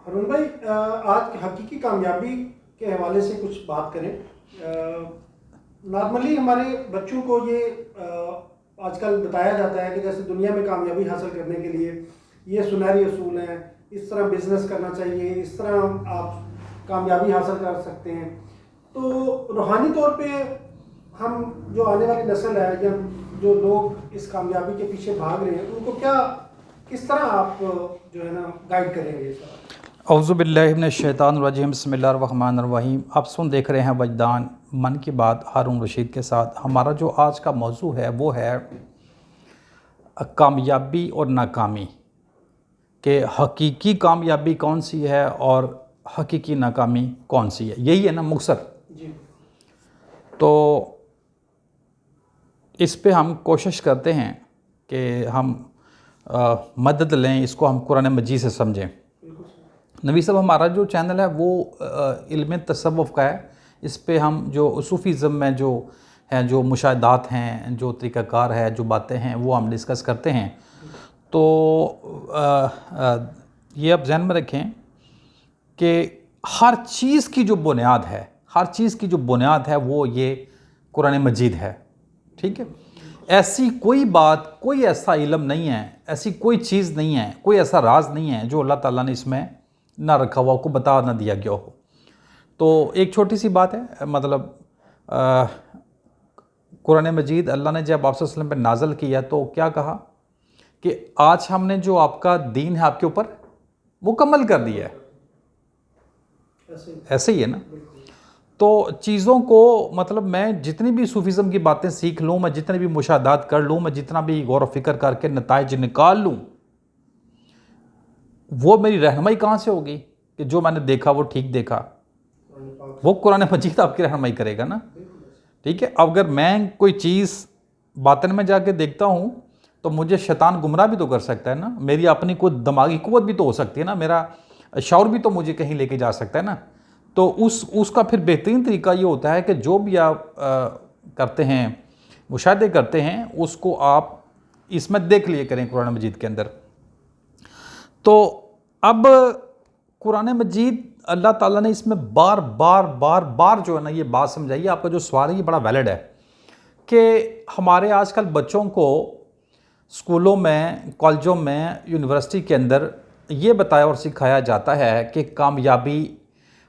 हरुण भाई, आज हकीकी कामयाबी के हवाले से कुछ बात करें। नॉर्मली हमारे बच्चों को ये आजकल बताया जाता है कि जैसे दुनिया में कामयाबी हासिल करने के लिए ये सुनहरी असूल हैं, इस तरह बिजनेस करना चाहिए, इस तरह आप कामयाबी हासिल कर सकते हैं। तो रूहानी तौर पे हम जो आने वाली नस्ल है या जो लोग इस कामयाबी के पीछे भाग रहे हैं उनको क्या किस तरह आप जो है ना गाइड करेंगे सर? औज़ुबिल्लाहिमिनश्शैतानिर्रजीम बिस्मिल्लाहिर्रहमानिर्रहीम। आप देख रहे हैं वजदान मन की बात हारून रशीद के साथ। हमारा जो आज का मौजू है वो है कामयाबी और नाकामी, कि हकीकी कामयाबी कौन सी है और हकीकी नाकामी कौन सी है। यही है ना मुख्तसर। जी। तो इस पे हम कोशिश करते हैं कि हम मदद लें, इसको हम कुरान मजीद से समझें। नबी साहब, हमारा जो चैनल है वो इल्म तसव्वुफ़ का है। इस पे हम जो सूफ़ीज़म में जो हैं, जो मुशाहदात हैं, जो तरीक़ाकार है, जो बातें हैं, वो हम डिस्कस करते हैं। तो ये आप ज़हन में रखें कि हर चीज़ की जो बुनियाद है, हर चीज़ की जो बुनियाद है वो ये कुरान मजीद है। ठीक है। ऐसी कोई बात, कोई ऐसा इल्म नहीं है, ऐसी कोई चीज़ नहीं है, कोई ऐसा राज नहीं है जो अल्लाह ताला ने इसमें ना रखा हुआ, को बता ना दिया गया हो। तो एक छोटी सी बात है, मतलब कुरान मजीद अल्लाह ने जब आप सल्लल्लाहु अलैहि वसल्लम पर नाज़िल किया तो क्या कहा कि आज हमने जो आपका दीन है आपके ऊपर मुकम्मल कर दिया है। ऐसे ही है ना। तो चीज़ों को, मतलब मैं जितनी भी सूफीज़म की बातें सीख लूँ, मैं जितने भी मुशाहदात कर लूँ, मैं जितना भी गौर व फिक्र करके नताइज निकाल लूँ, वो मेरी रहनुमाई कहाँ से होगी कि जो मैंने देखा वो ठीक देखा? वो कुरान मजीद आपकी रहनुमाई करेगा ना। ठीक है। अब अगर मैं कोई चीज़ बातन में जाके देखता हूँ तो मुझे शैतान गुमराह भी तो कर सकता है ना। मेरी अपनी कोई दिमागी कुव्वत भी तो हो सकती है ना, मेरा शौर भी तो मुझे कहीं लेके जा सकता है ना। तो उसका फिर बेहतरीन तरीका ये होता है कि जो भी आप करते हैं, मुशाहदे करते हैं, उसको आप इसमें देख लिए करें कुरान मजीद के अंदर। तो अब कुरान मजीद अल्लाह ताला ने इसमें बार बार बार बार जो है ना ये बात समझाइए। आपका जो सवाल है ये बड़ा वैलिड है कि हमारे आजकल बच्चों को स्कूलों में, कॉलेजों में, यूनिवर्सिटी के अंदर ये बताया और सिखाया जाता है कि कामयाबी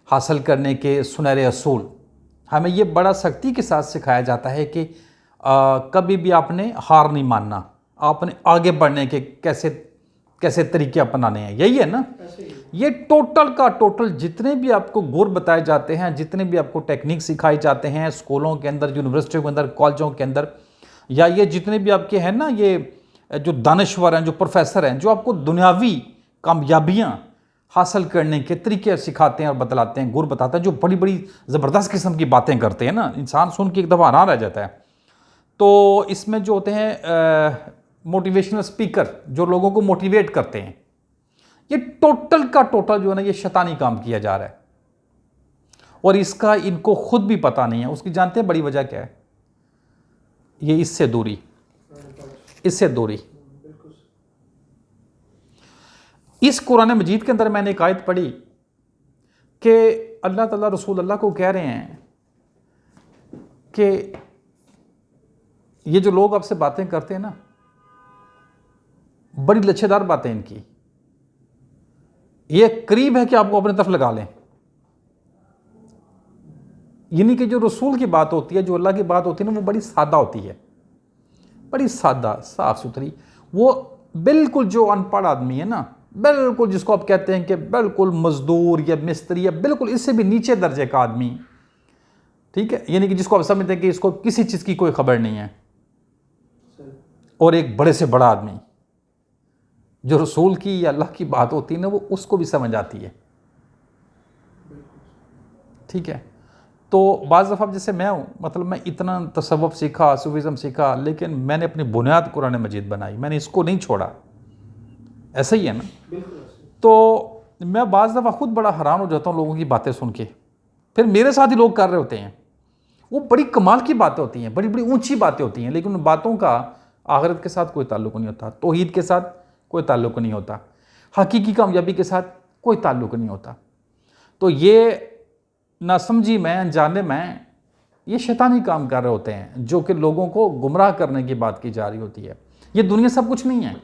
हासिल करने के सुनहरे असूल। हमें ये बड़ा सख्ती के साथ सिखाया जाता है कि कभी भी आपने हार नहीं मानना, आपने आगे बढ़ने के कैसे कैसे तरीके अपनाने हैं। यही है ना। ये टोटल का टोटल जितने भी आपको गुर बताए जाते हैं, जितने भी आपको टेक्निक सिखाए जाते हैं स्कूलों के अंदर, यूनिवर्सिटियों के अंदर, कॉलेजों के अंदर, या ये जितने भी आपके हैं ना, ये जो दानश्वर हैं, जो प्रोफेसर हैं, जो आपको दुनियावी कामयाबियाँ हासिल करने के तरीके सिखाते हैं और बतलाते हैं, गुर बताते हैं, जो बड़ी बड़ी ज़बरदस्त किस्म की बातें करते हैं ना, इंसान सुन के एक दफ़ा हैरान रह जाता है। तो इसमें जो होते हैं मोटिवेशनल स्पीकर, जो लोगों को मोटिवेट करते हैं, ये टोटल का टोटल जो है ना ये शैतानी काम किया जा रहा है और इसका इनको खुद भी पता नहीं है। उसकी जानते हैं बड़ी वजह क्या है? ये इससे दूरी, इससे दूरी। इस कुरान मजीद के अंदर मैंने एक आयत पढ़ी कि अल्लाह ताला रसूल अल्लाह को कह रहे हैं कि ये जो लोग आपसे बातें करते हैं ना, बड़ी लच्छेदार बातें इनकी, ये करीब है कि आपको अपने तरफ लगा लें। यानी कि जो रसूल की बात होती है, जो अल्लाह की बात होती है ना, वो बड़ी सादा होती है, बड़ी सादा, साफ सुथरी। वो बिल्कुल जो अनपढ़ आदमी है ना, बिल्कुल जिसको आप कहते हैं कि बिल्कुल मजदूर या मिस्त्री या बिल्कुल इससे भी नीचे दर्जे का आदमी, ठीक है, यानी कि जिसको आप समझते हैं कि इसको किसी चीज़ की कोई खबर नहीं है, और एक बड़े से बड़ा आदमी, जो रसूल की या अल्लाह की बात होती है ना, वो उसको भी समझ आती है। ठीक है। तो बाज़ दफ़ा जैसे मैं हूँ, मतलब मैं इतना तसव्वुफ़ सीखा, सूफीज़म सीखा, लेकिन मैंने अपनी बुनियाद कुरान मजीद बनाई, मैंने इसको नहीं छोड़ा। ऐसा ही है ना। तो मैं बाज़ दफ़ा ख़ुद बड़ा हैरान हो जाता हूँ लोगों की बातें सुन के। फिर मेरे साथ ही लोग कर रहे होते हैं, वो बड़ी कमाल की बातें होती हैं, बड़ी बड़ी ऊंची बातें होती हैं, लेकिन उन बातों का आखिरत के साथ कोई ताल्लुक़ नहीं होता, तौहीद के साथ कोई ताल्लुक़ नहीं होता, हकीकी कामयाबी के साथ कोई ताल्लुक नहीं होता। तो ये नासमझी में, अनजाने में ये शैतानी काम कर रहे होते हैं, जो कि लोगों को गुमराह करने की बात की जा रही होती है। ये दुनिया सब कुछ नहीं है।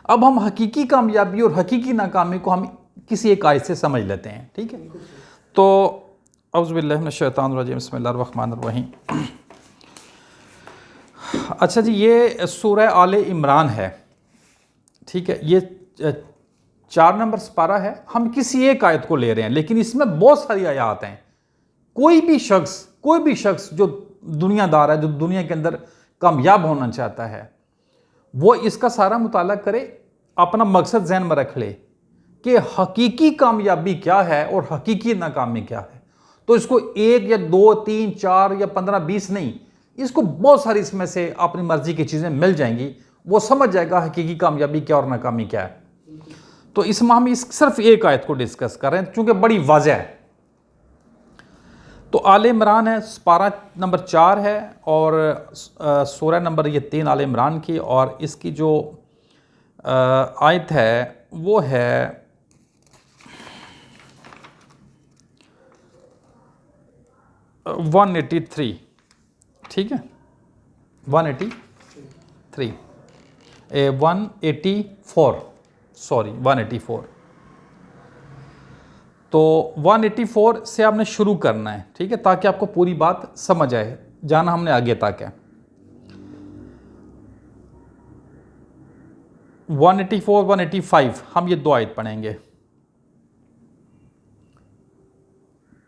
अब हम हकीकी कामयाबी और हकीकी नाकामी को हम किसी एक आयत से समझ लेते हैं, ठीक है। तो औज़ुबिल्लाहि मिनश्शैतानिर्रजीम, बिस्मिल्लाहिर्रहमानिर्रहीम। अच्छा जी, ये सूरह आले इमरान है, ठीक है। ये 4 नंबर पारा है। हम किसी एक आयत को ले रहे हैं, लेकिन इसमें बहुत सारी आयत हैं। कोई भी शख्स जो दुनियादार है, जो दुनिया के अंदर कामयाब होना चाहता है, वो इसका सारा मुताला करे, अपना मकसद जहन में रख ले कि हकीकी कामयाबी क्या है और हकीकी नाकामी क्या है। तो इसको 1 या 2, 3, 4 या 15, 20 नहीं, इसको बहुत सारी इसमें से अपनी मर्जी की चीज़ें मिल जाएंगी। वो समझ जाएगा हकीकी कामयाबी क्या और नाकामी क्या है। तो इसमें हम सिर्फ एक आयत को डिस्कस कर रहे हैं, चूंकि बड़ी वाज़ेह है। तो आले इमरान है, पारा नंबर 4 है और सूरह नंबर ये 3 आले इमरान की, और इसकी जो आयत है वो है 183, ठीक है, 184 सॉरी 184। तो 184 से आपने शुरू करना है, ठीक है, ताकि आपको पूरी बात समझ आए। जाना हमने आगे तक है। 184, 185 हम ये 2 आयत पढ़ेंगे।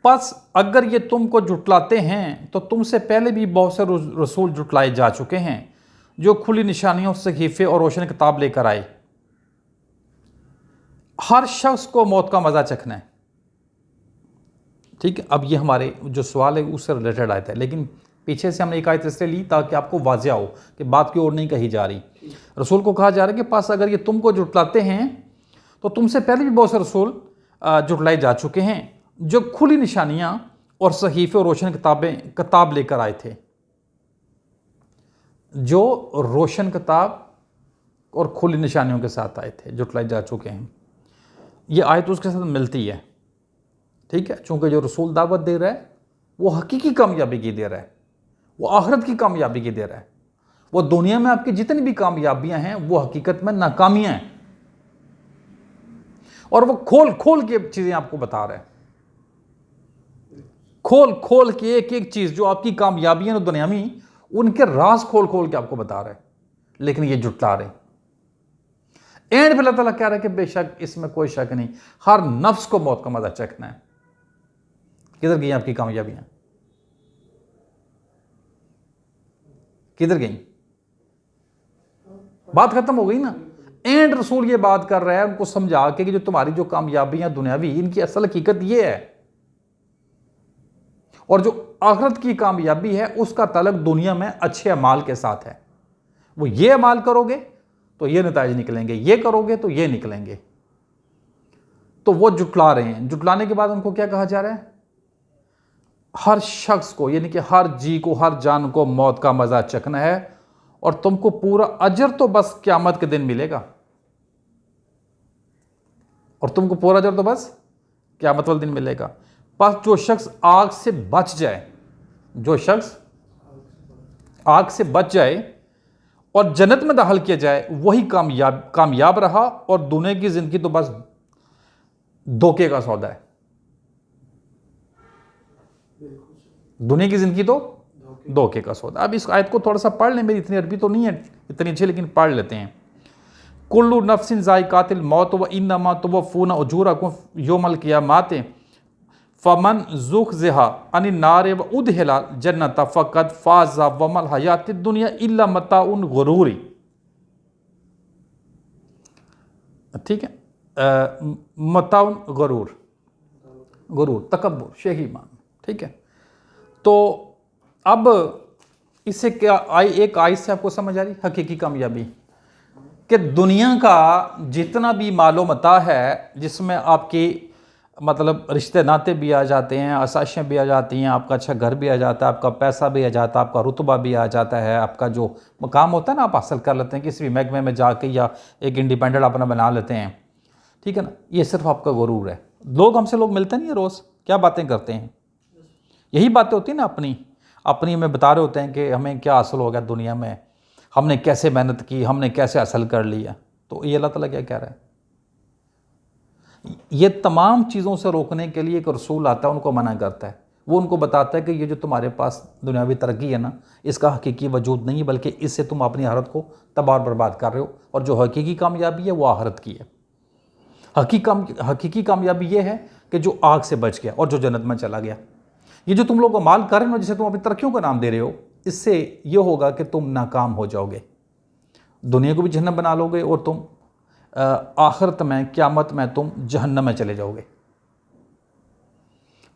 बस अगर ये तुमको जुटलाते हैं तो तुमसे पहले भी बहुत से रसूल जुटलाए जा चुके हैं, जो खुली निशानियों, सहीफे और रोशन किताब लेकर आए। हर शख्स को मौत का मज़ा चखना है, ठीक है। अब ये हमारे जो सवाल है उससे रिलेटेड आयत है, लेकिन पीछे से हमने एक आयत इसलिए ली ताकि आपको वाज़ेह हो कि बात की ओर नहीं कही जा रही। रसूल को कहा जा रहा है कि पास अगर ये तुमको जुटलाते हैं तो तुमसे पहले भी बहुत से रसूल जुटलाए जा चुके हैं, जो खुली निशानियां और सहीफे और रोशन किताब लेकर आए थे। जो रोशन किताब और खुली निशानियों के साथ आए थे, जुटलाए जा चुके हैं। ये आयत उसके साथ मिलती है, ठीक है। चूंकि जो रसूल दावत दे रहा है वो हकीकी कामयाबी की दे रहा है, वो आखिरत की कामयाबी की दे रहा है। वो दुनिया में आपकी जितनी भी कामयाबियां हैं वो हकीकत में नाकामियां हैं, और वो खोल खोल के चीजें आपको बता रहा है। खोल खोल के एक एक चीज जो आपकी कामयाबियां हैं दुनिया में, उनके राज खोल खोल के आपको बता रहा है, लेकिन ये जुटला रहे। एंड पे अल्लाह ताला कह रहा है कि बेशक इसमें कोई शक नहीं, हर नफ्स को मौत का मजा चखना है। किधर गई आपकी कामयाबियां? किधर गई? बात खत्म हो गई ना। एंड रसूल ये बात कर रहा है उनको समझा के कि जो तुम्हारी जो कामयाबियां दुनियावी, इनकी असल हकीकत ये है, और जो आखिरत की कामयाबी है उसका ताल्लुक दुनिया में अच्छे अमाल के साथ है। वो ये अमाल करोगे तो ये नताइज निकलेंगे, ये करोगे तो ये निकलेंगे। तो वो जुटला रहे हैं। जुटलाने के बाद उनको क्या कहा जा रहा है? हर शख्स को, यानी कि हर जी को, हर जान को मौत का मजा चखना है, और तुमको पूरा अजर तो बस क़यामत के दिन मिलेगा, और तुमको पूरा अजर तो बस क़यामत वाले दिन मिलेगा। बस जो शख्स आग से बच जाए, जो शख्स आग से बच जाए और जन्नत में दाखिल किया जाए, वही कामयाब रहा, और दुनिया की जिंदगी तो बस धोखे का सौदा है। दुनिया की जिंदगी तो धोखे का सौदा। अब इस आयत को थोड़ा सा पढ़ लें, मेरी इतनी अरबी तो नहीं है इतनी अच्छी, लेकिन पढ़ लेते हैं। कुल्लु नफ्सिन ज़ाइक़ातिल मौत व इन्नमा तुवफ़्फ़ूना उजूरकुम यौमल क़ियामत फमन ज़ुहज़िहा अनिन नार व उदखिलल जन्नत फ़क़द फ़ाज़ वमल हयातिद दुनिया इल्ला मताउन गुरूरी। ठीक है, मताउन गुरूर, गुरूर तकब्बुर, शेही मान। ठीक है, तो अब इससे क्या एक आयत से आपको समझ आ रही हकीकी कामयाबी, कि दुनिया का जितना भी मालो मता है, जिसमें आपकी मतलब रिश्ते नाते भी आ जाते हैं, आसाइशें भी आ जाती हैं, आपका अच्छा घर भी आ जाता है, आपका पैसा भी आ जाता है, आपका रुतबा भी आ जाता है, आपका जो मकाम होता है ना आप हासिल कर लेते हैं किसी भी महकमे में जाके, या एक इंडिपेंडेंट अपना बना लेते हैं, ठीक है ना, ये सिर्फ आपका गुरूर है। लोग मिलते नहीं है रोज़, क्या बातें करते हैं, यही बातें होती हैं ना अपनी अपनी में बता रहे होते हैं कि हमें क्या हासिल हो गया दुनिया में, हमने कैसे मेहनत की, हमने कैसे हासिल कर लिया। तो ये अल्लाह ताला क्या कह रहा है, ये तमाम चीज़ों से रोकने के लिए एक रसूल आता है, उनको मना करता है। वो उनको बताता है कि ये जो तुम्हारे पास दुनियावी तरक्की है ना, इसका हकीकी वजूद नहीं है, बल्कि इससे तुम अपनी आखिरत को तबाह और बर्बाद कर रहे हो, और जो हकीकी कामयाबी है वो आखिरत की है। हकीकी कामयाबी ये है कि जो आग से बच गया और जो जन्नत में चला गया। ये जो तुम लोग अमाल कर रहे हो, जिसे तुम अपनी तरक्कियों का नाम दे रहे हो, इससे ये होगा कि तुम नाकाम हो जाओगे, दुनिया को भी जहन्नम बना लोगे, और तुम आखिरत में क़यामत में तुम जहन्नम में चले जाओगे।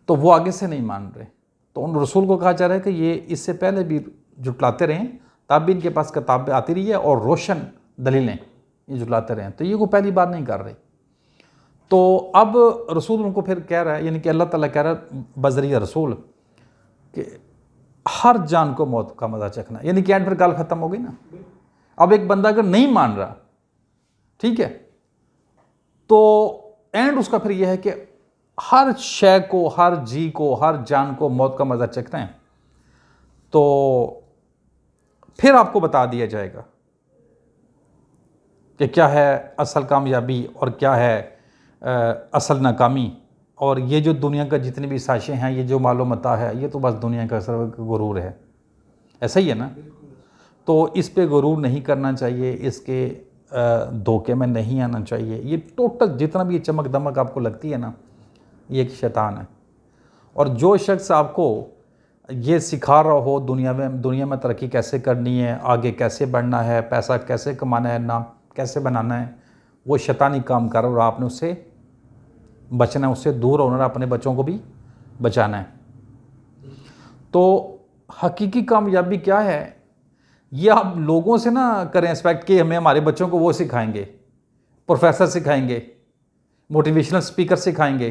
तो वो आगे से नहीं मान रहे, तो उन रसूल को कहा जा रहा है कि ये इससे पहले भी जुटलाते रहें, तब भी इनके पास किताबें आती रही है और रोशन दलीलें ये जुटलाते रहें, तो ये को पहली बार नहीं कर रहे। तो अब रसूल उनको फिर कह रहा है, यानी कि अल्लाह ताला कह रहा है बज़रिया रसूल कि हर जान को मौत का मज़ा चखना, यानी कि एंड फिर गल ख़त्म हो गई ना। अब एक बंदा अगर नहीं मान रहा, ठीक है, तो एंड उसका फिर यह है कि हर शय को, हर जी को, हर जान को मौत का मज़ा चखना है, तो फिर आपको बता दिया जाएगा कि क्या है असल कामयाबी और क्या है असल नाकामी। और ये जो दुनिया का जितनी भी साजिशें हैं, ये जो मालूमता है, ये तो बस दुनिया का सिर्फ गुरूर है। ऐसा ही है ना, तो इस पे गुरूर नहीं करना चाहिए, इसके धोखे में नहीं आना चाहिए। ये टोटल जितना भी चमक दमक आपको लगती है ना, ये एक शैतान है। और जो शख्स आपको ये सिखा रहा हो दुनिया में तरक्की कैसे करनी है, आगे कैसे बढ़ना है, पैसा कैसे कमाना है, नाम कैसे बनाना है, वो शैतानी काम कर रहा है, और आपने उससे बचना है, उससे दूर होना है, अपने बच्चों को भी बचाना है। तो हकीकी कामयाबी क्या है, ये आप लोगों से ना करें एक्सपेक्ट कि हमें हमारे बच्चों को वो सिखाएंगे, प्रोफेसर सिखाएंगे, मोटिवेशनल स्पीकर सिखाएंगे,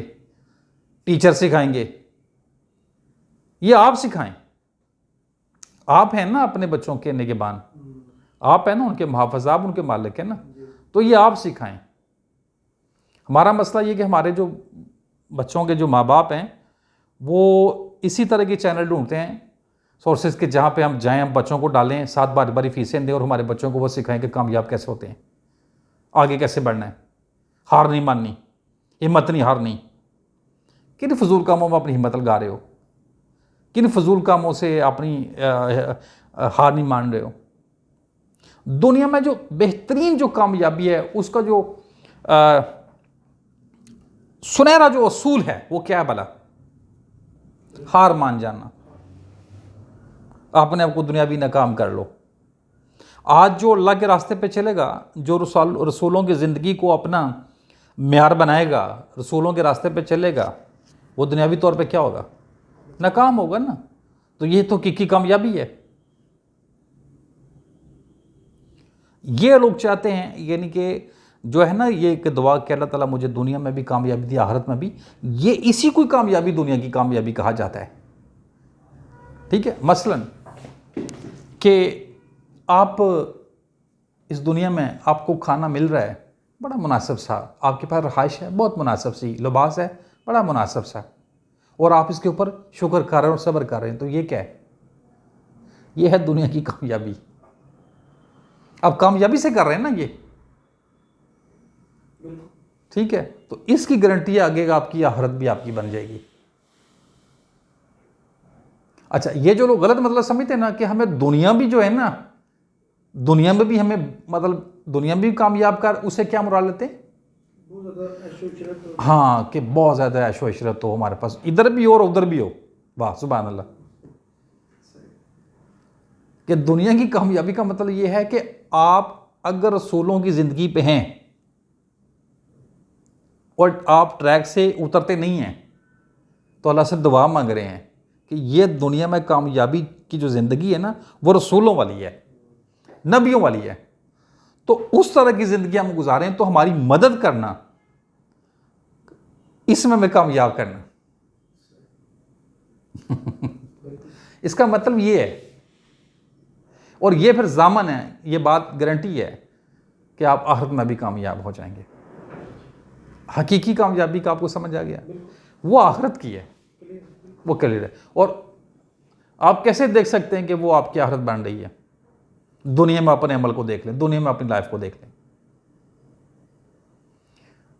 टीचर सिखाएंगे। ये आप सिखाएं। आप हैं ना अपने बच्चों के निगहबान, आप हैं ना उनके मुहाफ़िज़, आप उनके मालिक हैं ना, तो ये आप सिखाएं। हमारा मसला ये कि हमारे जो बच्चों के जो माँ बाप हैं, वो इसी तरह के चैनल ढूंढते हैं सोर्सेज के, जहाँ पे हम जाएं, हम बच्चों को डालें, 7 बार बारी फीसें दें, और हमारे बच्चों को वो सिखाएं कि कामयाब कैसे होते हैं, आगे कैसे बढ़ना है, हार नहीं माननी, हिम्मत नहीं हारनी। किन फजूल कामों में अपनी हिम्मत लगा रहे हो, किन फजूल कामों से अपनी हार नहीं मान रहे हो। दुनिया में जो बेहतरीन जो कामयाबी है, उसका जो सुनहरा जो असूल है वो क्या है भला? हार मान जाना, अपने आप को दुनियावी नाकाम कर लो। आज जो अल्लाह के रास्ते पे चलेगा, जो रसूलों की ज़िंदगी को अपना म्यार बनाएगा, रसूलों के रास्ते पे चलेगा, वो दुनियावी तौर पे क्या होगा? नाकाम होगा ना। तो ये तो की कामयाबी है। ये लोग चाहते हैं, यानी कि जो है ना, ये एक दुआ कि अल्लाह ताला मुझे दुनिया में भी कामयाबी दी, आखिरत में भी। ये इसी कोई कामयाबी दुनिया की कामयाबी कहा जाता है। ठीक है, मसलन कि आप इस दुनिया में आपको खाना मिल रहा है, बड़ा मुनासिब सा, आपके पास रहाइश है, बहुत मुनासिब सी, लिबास है, बड़ा मुनासिब सा, और आप इसके ऊपर शुक्र कर रहे हैं और सब्र कर रहे हैं, तो ये क्या है? ये है दुनिया की कामयाबी। आप कामयाबी से कर रहे हैं ना ये, ठीक है, तो इसकी गारंटी आगे आपकी आखिरत भी आपकी बन जाएगी। अच्छा, ये जो लोग गलत मतलब समझते हैं ना कि हमें दुनिया भी जो है ना, दुनिया में भी हमें मतलब दुनिया में भी कामयाब कर, उसे क्या मुराद लेते हैं? हाँ, कि बहुत ज़्यादा ऐशो इशरत हो हमारे पास, इधर भी हो और उधर भी हो। वाह सुभान अल्लाह। कि दुनिया की कामयाबी का मतलब ये है कि आप अगर रसूलों की ज़िंदगी पे हैं और आप ट्रैक से उतरते नहीं हैं, तो अल्लाह से दुआ मांग रहे हैं कि ये दुनिया में कामयाबी की जो ज़िंदगी है ना, वो रसूलों वाली है, नबियों वाली है। तो उस तरह की ज़िंदगी हम गुजारें, तो हमारी मदद करना, इसमें हमें कामयाब करना। इसका मतलब ये है, और ये फिर ज़ामन है, ये बात गारंटी है कि आप आखिरत में भी कामयाब हो जाएंगे। हकीकी कामयाबी का आपको समझ आ गया, वो आखिरत की है, वो क्लियर है। और आप कैसे देख सकते हैं कि वो आपकी आखिरत बन रही है? दुनिया में अपने अमल को देख लें, दुनिया में अपनी लाइफ को देख लें।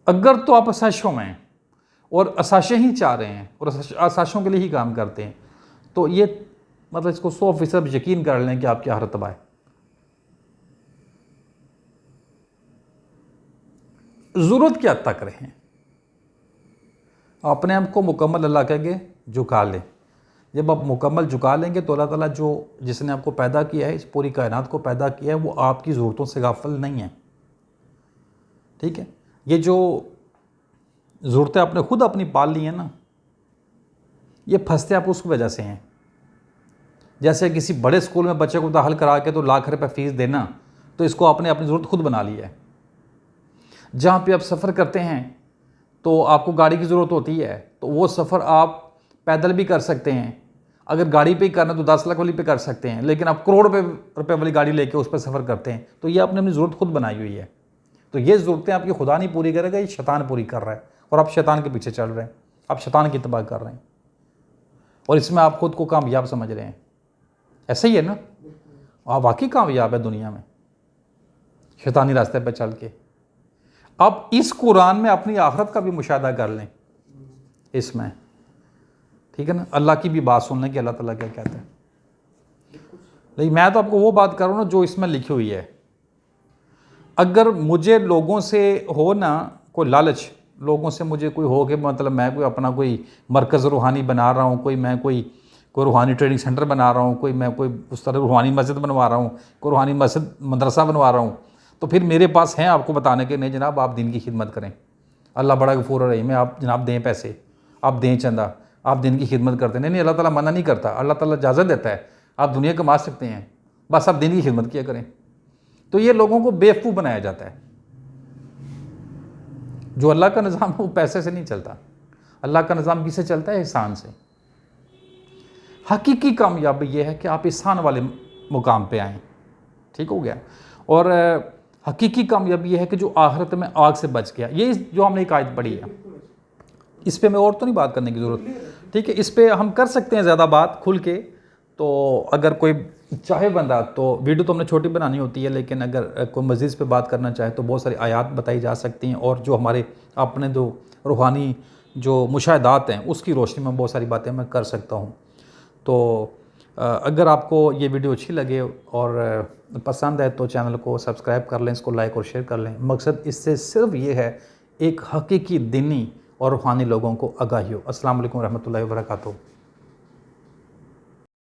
अगर तो आप आसाइशों में हैं और आसाइशें ही चाह रहे हैं और आसाइशों के लिए ही काम करते हैं, तो ये मतलब इसको 100% यकीन कर लें कि आपकी आखिरत तबाह है। ज़रूरत क्या तक रहे, अपने आप को मुकम्मल अल्लाह के आगे झुका लें। जब आप मुकम्मल झुका लेंगे तो अल्लाह ताला जो जिसने आपको पैदा किया है, इस पूरी कायनात को पैदा किया है, वो आपकी ज़रूरतों से गाफिल नहीं है। ठीक है, ये जो ज़रूरतें आपने खुद अपनी पाल ली हैं ना, ये फंसते आप उसकी वजह से हैं। जैसे किसी बड़े स्कूल में बच्चे को दाखिल करा के तो लाख रुपए फीस देना, तो इसको आपने अपनी ज़रूरत खुद बना ली है। जहाँ पे आप सफ़र करते हैं तो आपको गाड़ी की ज़रूरत होती है, तो वो सफ़र आप पैदल भी कर सकते हैं। अगर गाड़ी पे ही करना तो 10 लाख वाली पे कर सकते हैं, लेकिन आप करोड़ रुपए वाली गाड़ी लेके उस पर सफ़र करते हैं, तो ये आपने अपनी ज़रूरत खुद बनाई हुई है। तो ये ज़रूरतें आपकी खुदा नहीं पूरी करेगा, ये शैतान पूरी कर रहा है, और आप शैतान के पीछे चल रहे हैं, आप शैतान की तबाह कर रहे हैं, और इसमें आप खुद को कामयाब समझ रहे हैं। ऐसा ही है ना, आप वाकई कामयाब है दुनिया में शैतानी रास्ते पर चल के। अब इस कुरान में अपनी आखिरत का भी मुशाहदा कर लें इसमें, ठीक है ना। अल्लाह की भी बात सुन लें कि अल्लाह ताला क्या कहता है। लेकिन मैं तो आपको वो बात कर रहा हूँ ना जो इसमें लिखी हुई है। अगर मुझे लोगों से हो ना कोई लालच, लोगों से मुझे कोई हो कि मतलब मैं कोई अपना कोई मरकज़ रूहानी बना रहा हूँ, कोई रूहानी ट्रेनिंग सेंटर बना रहा हूँ, मैं कोई उस तरह रूहानी मस्जिद बनवा रहा हूँ, कोई रूहानी मस्जिद मदरसा बनवा रहा हूँ, तो फिर मेरे पास हैं आपको बताने के, नहीं जनाब आप दीन की खिदमत करें, अल्लाह बड़ा गफूर रहीम है, आप जनाब दें पैसे, आप दें चंदा, आप दीन की खिदमत करते हैं। नहीं, अल्लाह ताला मना नहीं करता, अल्लाह ताला इजाज़त देता है, आप दुनिया कमा सकते हैं, बस आप दीन की खिदमत किया करें। तो ये लोगों को बेवकूफ़ बनाया जाता है। जो अल्लाह का निज़ाम है वो पैसे से नहीं चलता, अल्लाह का निज़ाम किससे चलता है? एहसान से। हकीकी कामयाबी ये है कि आप एहसान वाले मुकाम पे आएँ, ठीक हो गया। और हकीकी कामयाबी ये है कि जो आखिरत में आग से बच गया। ये जो हमने एक आयत पढ़ी है, इस पे मैं और तो नहीं बात करने की ज़रूरत, ठीक है। इस पे हम कर सकते हैं ज़्यादा बात खुल के, तो अगर कोई चाहे बंदा, तो वीडियो तो हमने छोटी बनानी होती है, लेकिन अगर कोई मज़ीद पे बात करना चाहे तो बहुत सारी आयात बताई जा सकती हैं, और जो हमारे अपने जो रूहानी जो मुशाहदात हैं उसकी रोशनी में बहुत सारी बातें मैं कर सकता हूँ। तो अगर आपको ये वीडियो अच्छी लगे और पसंद है तो चैनल को सब्सक्राइब कर लें, इसको लाइक और शेयर कर लें। मकसद इससे सिर्फ ये है, एक हकीकी दीनी और रूहानी लोगों को आगाही हो। अस्सलाम वालेकुम रहमतुल्लाहि व बरकातहू।